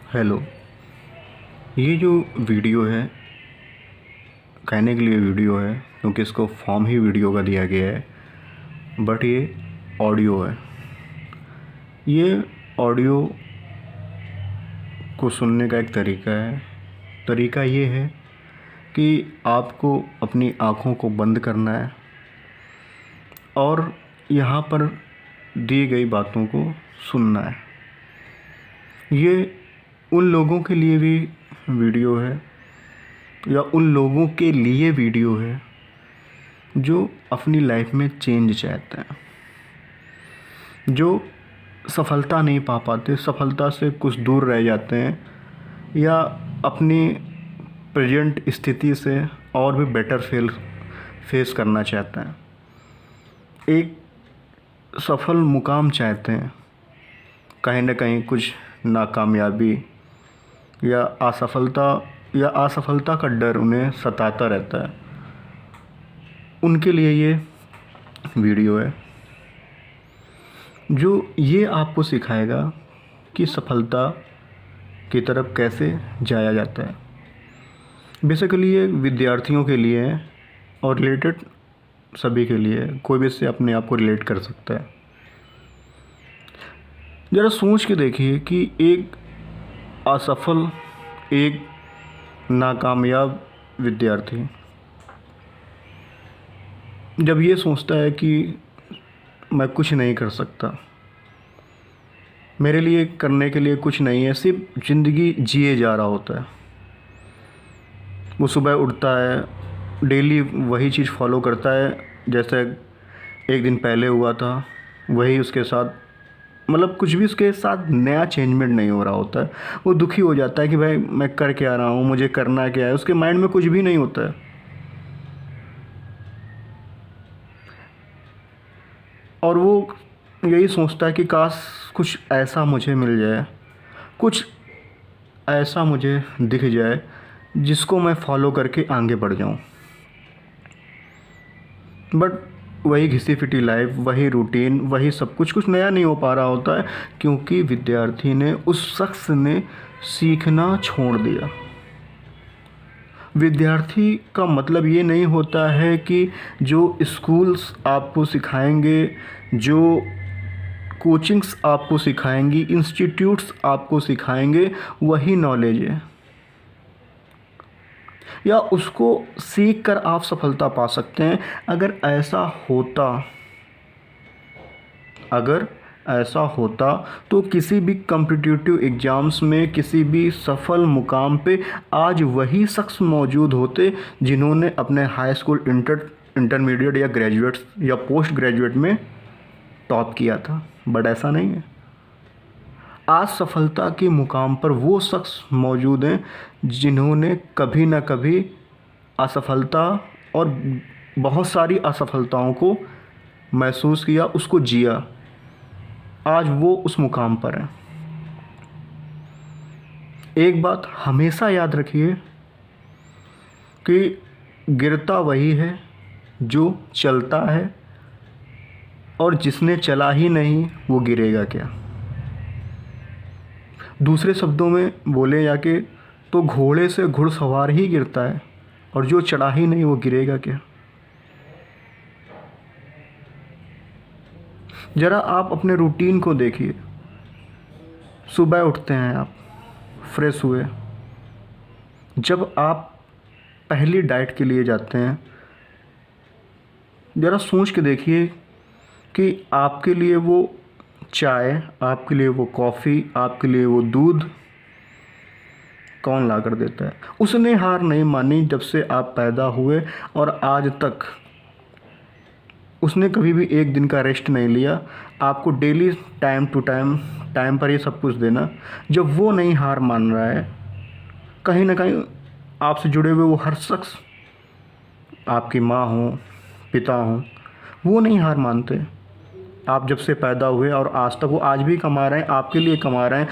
Hello. ये जो video है, कहने के लिए वीडियो है क्योंकि इसको फॉर्म ही वीडियो का दिया गया है, बट ये ऑडियो है। ये ऑडियो को सुनने का एक तरीका है। तरीका ये है कि आपको अपनी आँखों को बंद करना है और यहाँ पर दी गई बातों को सुनना है। ये उन लोगों के लिए भी वीडियो है या उन लोगों के लिए वीडियो है जो अपनी लाइफ में चेंज चाहते हैं, जो सफलता नहीं पा पाते, सफलता से कुछ दूर रह जाते हैं या अपनी प्रेजेंट स्थिति से और भी बेटर फेस करना चाहते हैं, एक सफल मुकाम चाहते हैं। कहीं ना कहीं कुछ नाकामयाबी या असफलता का डर उन्हें सताता रहता है। उनके लिए ये वीडियो है जो ये आपको सिखाएगा कि सफलता की तरफ कैसे जाया जाता है। बेसिकली ये विद्यार्थियों के लिए है और रिलेटेड सभी के लिए है, कोई भी इससे अपने आप को रिलेट कर सकता है। ज़रा सोच के देखिए कि एक असफल, एक नाकामयाब विद्यार्थी जब ये सोचता है कि मैं कुछ नहीं कर सकता, मेरे लिए करने के लिए कुछ नहीं है, सिर्फ ज़िंदगी जिए जा रहा होता है। वो सुबह उठता है, डेली वही चीज़ फॉलो करता है जैसे एक दिन पहले हुआ था, वही उसके साथ, मतलब कुछ भी उसके साथ नया चेंजमेंट नहीं हो रहा होता है। वो दुखी हो जाता है कि भाई मैं कर क्या रहा हूँ, मुझे करना क्या है। उसके माइंड में कुछ भी नहीं होता है और वो यही सोचता है कि काश कुछ ऐसा मुझे मिल जाए, कुछ ऐसा मुझे दिख जाए जिसको मैं फॉलो करके आगे बढ़ जाऊँ। बट वही घिसी पिटी लाइफ, वही रूटीन, वही सब कुछ नया नहीं हो पा रहा होता है क्योंकि विद्यार्थी ने, उस शख्स ने सीखना छोड़ दिया। विद्यार्थी का मतलब ये नहीं होता है कि जो स्कूल्स आपको सिखाएंगे, जो कोचिंग्स आपको सिखाएंगी, इंस्टीट्यूट्स आपको सिखाएंगे वही नॉलेज है या उसको सीख कर आप सफलता पा सकते हैं। अगर ऐसा होता तो किसी भी कॉम्पिटिटिव एग्ज़ाम्स में, किसी भी सफल मुकाम पे आज वही शख्स मौजूद होते जिन्होंने अपने हाई स्कूल, इंटरमीडिएट या ग्रेजुएट्स या पोस्ट ग्रेजुएट में टॉप किया था। बट ऐसा नहीं है। आज सफलता के मुकाम पर वो शख्स मौजूद हैं जिन्होंने कभी ना कभी असफलता और बहुत सारी असफलताओं को महसूस किया, उसको जिया। आज वो उस मुकाम पर है। एक बात हमेशा याद रखिए कि गिरता वही है जो चलता है, और जिसने चला ही नहीं वो गिरेगा क्या। दूसरे शब्दों में बोले जाके तो घोड़े से घुड़सवार ही गिरता है और जो चढ़ा ही नहीं वो गिरेगा क्या। ज़रा आप अपने रूटीन को देखिए। सुबह उठते हैं आप, फ्रेश हुए, जब आप पहली डाइट के लिए जाते हैं, ज़रा सोच के देखिए कि आपके लिए वो चाय, आपके लिए वो कॉफ़ी, आपके लिए वो दूध कौन ला कर देता है। उसने हार नहीं मानी जब से आप पैदा हुए और आज तक उसने कभी भी एक दिन का रेस्ट नहीं लिया। आपको डेली टाइम टू टाइम पर ये सब कुछ देना। जब वो नहीं हार मान रहा है, कहीं ना कहीं आपसे जुड़े हुए वो हर शख्स, आपकी माँ हो, पिता हो, वो नहीं हार मानते। आप जब से पैदा हुए और आज तक वो आज भी कमा रहे हैं, आपके लिए कमा रहे हैं।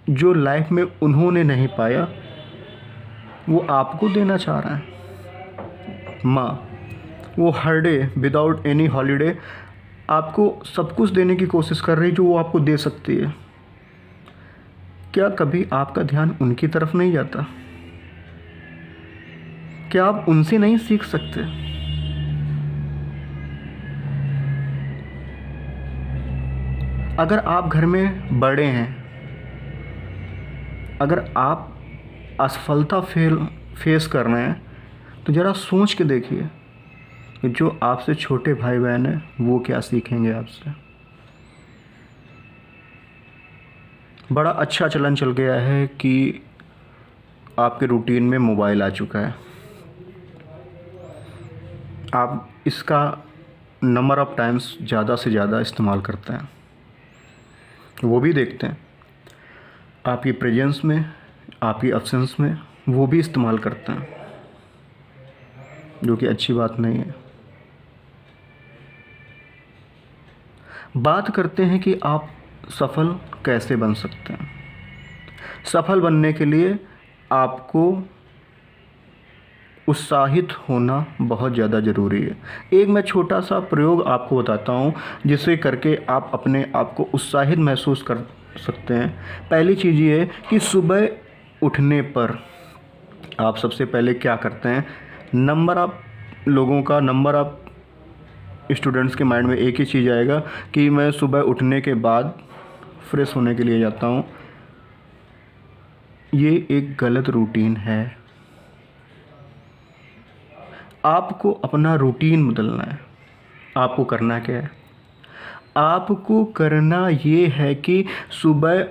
जो लाइफ में उन्होंने नहीं पाया वो आपको देना चाह रहा है। माँ, वो हर डे विदाउट एनी हॉलीडे आपको सब कुछ देने की कोशिश कर रही है जो वो आपको दे सकती है। क्या कभी आपका ध्यान उनकी तरफ नहीं जाता? क्या आप उनसे नहीं सीख सकते? अगर आप घर में बड़े हैं, अगर आप असफलता फेस कर रहे हैं, तो ज़रा सोच के देखिए कि जो आपसे छोटे भाई बहन हैं वो क्या सीखेंगे आपसे। बड़ा अच्छा चलन चल गया है कि आपके रूटीन में मोबाइल आ चुका है। आप इसका नंबर ऑफ़ टाइम्स ज़्यादा से ज़्यादा इस्तेमाल करते हैं। वो भी देखते हैं आपकी प्रेजेंस में, आपकी एब्सेंस में, वो भी इस्तेमाल करते हैं, जो कि अच्छी बात नहीं है। बात करते हैं कि आप सफल कैसे बन सकते हैं। सफल बनने के लिए आपको उत्साहित होना बहुत ज़्यादा ज़रूरी है। एक मैं छोटा सा प्रयोग आपको बताता हूँ जिससे करके आप अपने आप को उत्साहित महसूस कर सकते हैं। पहली चीज़ ये है कि सुबह उठने पर आप सबसे पहले क्या करते हैं। नंबर ऑफ़ स्टूडेंट्स के माइंड में एक ही चीज़ आएगा कि मैं सुबह उठने के बाद फ्रेश होने के लिए जाता हूँ। ये एक गलत रूटीन है। आपको अपना रूटीन बदलना है। आपको करना क्या है? आपको करना ये है कि सुबह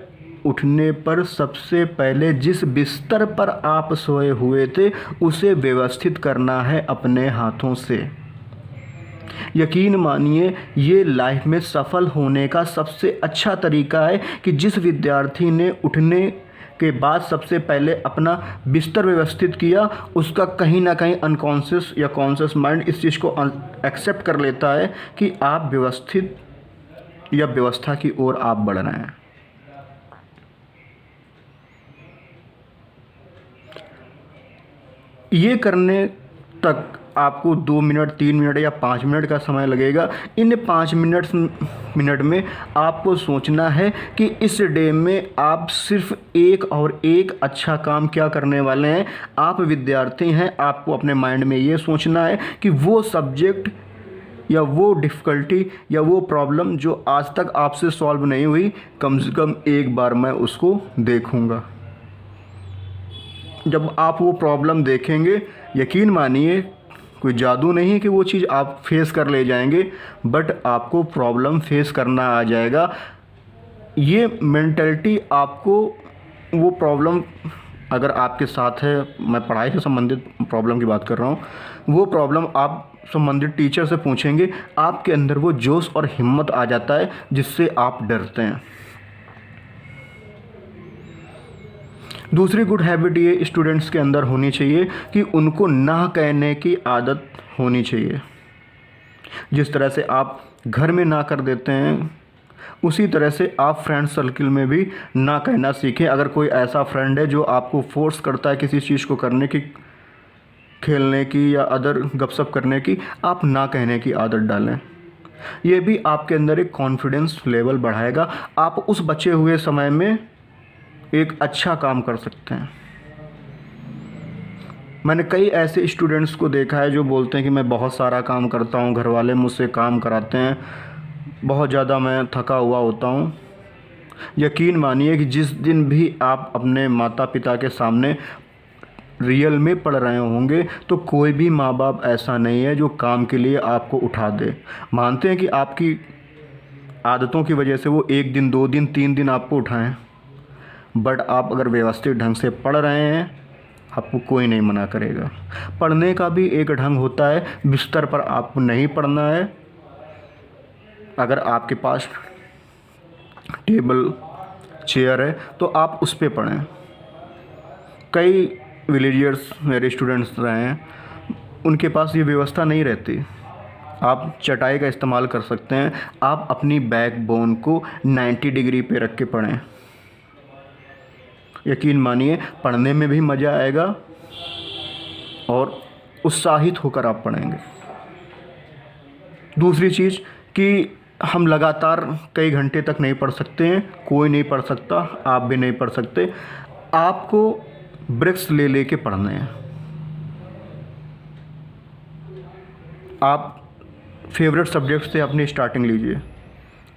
उठने पर सबसे पहले जिस बिस्तर पर आप सोए हुए थे उसे व्यवस्थित करना है अपने हाथों से। यकीन मानिए ये लाइफ में सफल होने का सबसे अच्छा तरीका है कि जिस विद्यार्थी ने उठने के बाद सबसे पहले अपना बिस्तर व्यवस्थित किया, उसका कहीं ना कहीं अनकॉन्शियस या कॉन्शियस माइंड इस चीज़ को एक्सेप्ट कर लेता है कि आप व्यवस्थित या व्यवस्था की ओर आप बढ़ रहे हैं। ये करने तक आपको 2 मिनट, 3 मिनट या 5 मिनट का समय लगेगा। इन 5 मिनट में आपको सोचना है कि इस डे में आप सिर्फ एक और एक अच्छा काम क्या करने वाले हैं। आप विद्यार्थी हैं, आपको अपने माइंड में ये सोचना है कि वो सब्जेक्ट या वो डिफ़िकल्टी या वो प्रॉब्लम जो आज तक आपसे सॉल्व नहीं हुई, कम से कम एक बार मैं उसको देखूँगा। जब आप वो प्रॉब्लम देखेंगे, यकीन मानिए कोई जादू नहीं है कि वो चीज़ आप फेस कर ले जाएंगे, बट आपको प्रॉब्लम फेस करना आ जाएगा। ये मेंटलिटी आपको वो प्रॉब्लम अगर आपके साथ है, मैं पढ़ाई से संबंधित प्रॉब्लम की बात कर रहा हूँ, वो प्रॉब्लम आप संबंधित टीचर से पूछेंगे, आपके अंदर वो जोश और हिम्मत आ जाता है जिससे आप डरते हैं। दूसरी गुड हैबिट ये स्टूडेंट्स के अंदर होनी चाहिए कि उनको ना कहने की आदत होनी चाहिए। जिस तरह से आप घर में ना कर देते हैं, उसी तरह से आप फ्रेंड सर्कल में भी ना कहना सीखें। अगर कोई ऐसा फ्रेंड है जो आपको फोर्स करता है किसी चीज़ को करने की, खेलने की या अदर गपशप करने की, आप ना कहने की आदत डालें। ये भी आपके अंदर एक कॉन्फिडेंस लेवल बढ़ाएगा। आप उस बचे हुए समय में एक अच्छा काम कर सकते हैं। मैंने कई ऐसे स्टूडेंट्स को देखा है जो बोलते हैं कि मैं बहुत सारा काम करता हूँ, घर वाले मुझसे काम कराते हैं, बहुत ज़्यादा मैं थका हुआ होता हूँ। यकीन मानिए कि जिस दिन भी आप अपने माता पिता के सामने रियल में पढ़ रहे होंगे तो कोई भी माँ बाप ऐसा नहीं है जो काम के लिए आपको उठा दे। मानते हैं कि आपकी आदतों की वजह से वो 1 दिन, 2 दिन, 3 दिन आपको उठाएं, बट आप अगर व्यवस्थित ढंग से पढ़ रहे हैं, आपको कोई नहीं मना करेगा। पढ़ने का भी एक ढंग होता है। बिस्तर पर आपको नहीं पढ़ना है। अगर आपके पास टेबल, चेयर है तो आप उस पर पढ़ें। कई विलेजर्स मेरे स्टूडेंट्स रहे हैं, उनके पास ये व्यवस्था नहीं रहती। आप चटाई का इस्तेमाल कर सकते हैं। आप अपनी बैकबोन को 90 डिग्री पे रख के पढ़ें। यकीन मानिए पढ़ने में भी मज़ा आएगा और उत्साहित होकर आप पढ़ेंगे। दूसरी चीज़ कि हम लगातार कई घंटे तक नहीं पढ़ सकते हैं, कोई नहीं पढ़ सकता, आप भी नहीं पढ़ सकते। आपको ब्रेक्स ले लेके पढ़ने हैं। आप फेवरेट सब्जेक्ट से अपनी स्टार्टिंग लीजिए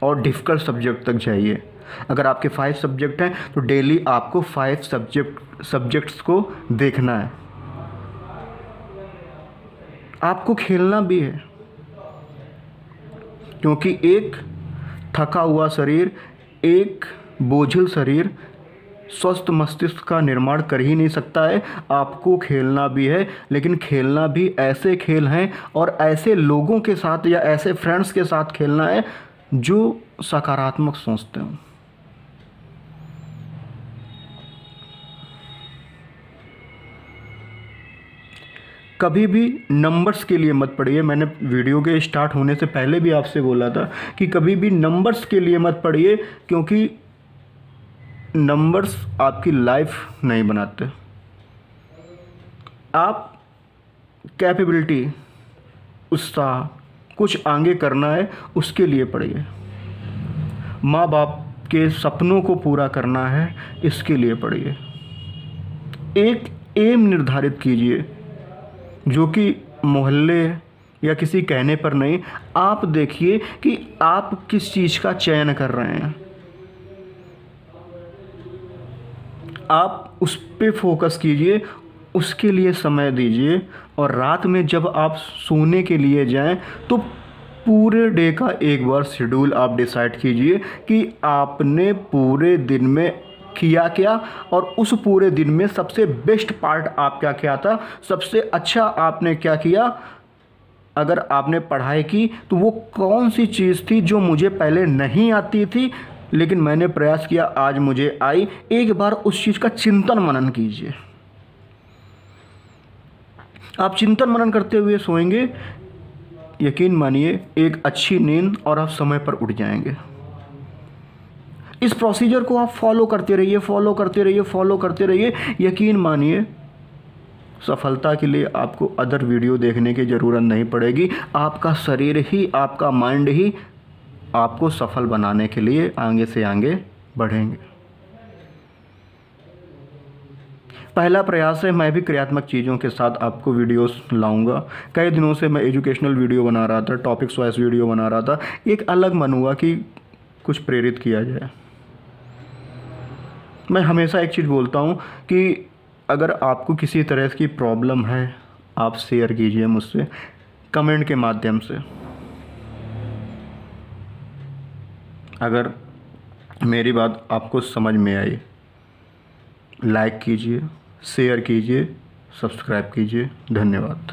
और डिफ़िकल्ट सब्जेक्ट तक जाइए। अगर आपके 5 सब्जेक्ट हैं तो डेली आपको 5 सब्जेक्ट्स को देखना है। आपको खेलना भी है, क्योंकि एक थका हुआ शरीर, एक बोझिल शरीर स्वस्थ मस्तिष्क का निर्माण कर ही नहीं सकता है। आपको खेलना भी है, लेकिन खेलना भी ऐसे खेल हैं और ऐसे लोगों के साथ या ऐसे फ्रेंड्स के साथ खेलना है जो सकारात्मक सोचते हैं। कभी भी नंबर्स के लिए मत पढ़िए। मैंने वीडियो के स्टार्ट होने से पहले भी आपसे बोला था कि कभी भी नंबर्स के लिए मत पढ़िए, क्योंकि नंबर्स आपकी लाइफ नहीं बनाते। आप कैपेबिलिटी, उत्साह, कुछ आगे करना है उसके लिए पढ़िए। माँ बाप के सपनों को पूरा करना है इसके लिए पढ़िए। एक एम निर्धारित कीजिए जो कि मोहल्ले या किसी कहने पर नहीं, आप देखिए कि आप किस चीज़ का चयन कर रहे हैं। आप उस पे फोकस कीजिए, उसके लिए समय दीजिए। और रात में जब आप सोने के लिए जाएं तो पूरे डे का एक बार शेड्यूल आप डिसाइड कीजिए कि आपने पूरे दिन में किया क्या, और उस पूरे दिन में सबसे बेस्ट पार्ट आपका क्या था, सबसे अच्छा आपने क्या किया। अगर आपने पढ़ाई की तो वो कौन सी चीज़ थी जो मुझे पहले नहीं आती थी लेकिन मैंने प्रयास किया, आज मुझे आई। एक बार उस चीज़ का चिंतन मनन कीजिए। आप चिंतन मनन करते हुए सोएंगे, यकीन मानिए एक अच्छी नींद और आप समय पर उठ जाएंगे। इस प्रोसीजर को आप फॉलो करते रहिए, फॉलो करते रहिए, फॉलो करते रहिए। यकीन मानिए सफलता के लिए आपको अदर वीडियो देखने की ज़रूरत नहीं पड़ेगी। आपका शरीर ही, आपका माइंड ही आपको सफल बनाने के लिए आगे से आगे बढ़ेंगे। पहला प्रयास है, मैं भी क्रियात्मक चीज़ों के साथ आपको वीडियोस लाऊंगा। कई दिनों से मैं एजुकेशनल वीडियो बना रहा था, टॉपिक्स वाइज वीडियो बना रहा था। एक अलग मन हुआ कि कुछ प्रेरित किया जाए। मैं हमेशा एक चीज़ बोलता हूँ कि अगर आपको किसी तरह की प्रॉब्लम है, आप शेयर कीजिए मुझसे कमेंट के माध्यम से। अगर मेरी बात आपको समझ में आई, लाइक कीजिए, शेयर कीजिए, सब्सक्राइब कीजिए। धन्यवाद।